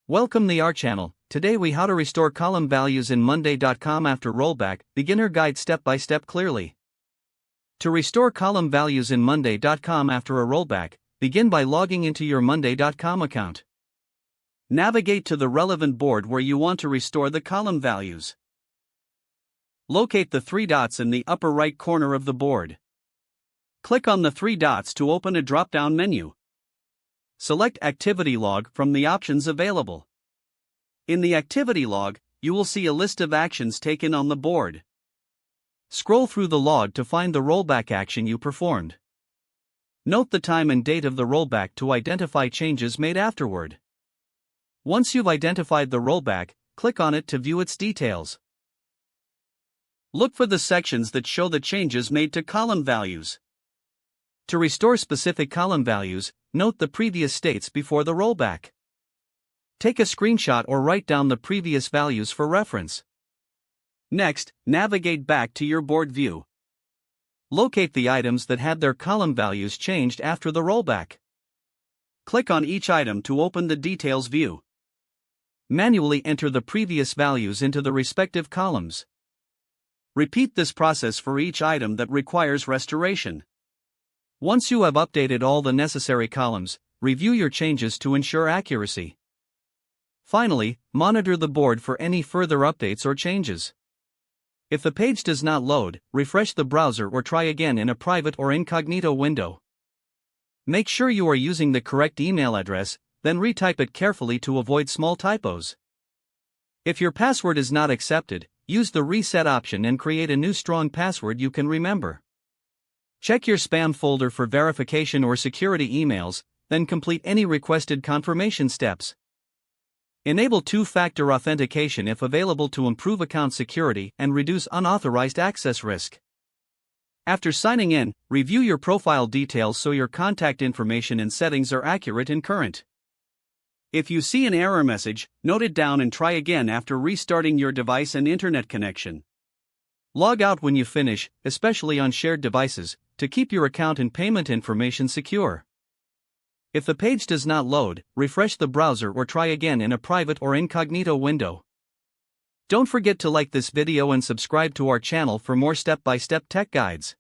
Welcome to our channel. Today we how to restore column values in monday.com after rollback, beginner guide step by step clearly. To restore column values in monday.com after a rollback, begin by logging into your monday.com account. Navigate to the relevant board where you want to restore the column values. Locate the three dots in the upper right corner of the board. Click on the three dots to open a drop-down menu. Select Activity Log from the options available. In the Activity Log, you will see a list of actions taken on the board. Scroll through the log to find the rollback action you performed. Note the time and date of the rollback to identify changes made afterward. Once you've identified the rollback, click on it to view its details. Look for the sections that show the changes made to column values. To restore specific column values, note the previous states before the rollback. Take a screenshot or write down the previous values for reference. Next, navigate back to your board view. Locate the items that had their column values changed after the rollback. Click on each item to open the Details view. Manually enter the previous values into the respective columns. Repeat this process for each item that requires restoration. Once you have updated all the necessary columns, review your changes to ensure accuracy. Finally, monitor the board for any further updates or changes. If the page does not load, refresh the browser or try again in a private or incognito window. Make sure you are using the correct email address, then retype it carefully to avoid small typos. If your password is not accepted, use the reset option and create a new strong password you can remember. Check your spam folder for verification or security emails, then complete any requested confirmation steps. Enable two-factor authentication if available to improve account security and reduce unauthorized access risk. After signing in, review your profile details so your contact information and settings are accurate and current. If you see an error message, note it down and try again after restarting your device and internet connection. Log out when you finish, especially on shared devices, to keep your account and payment information secure. If the page does not load, refresh the browser or try again in a private or incognito window. Don't forget to like this video and subscribe to our channel for more step-by-step tech guides.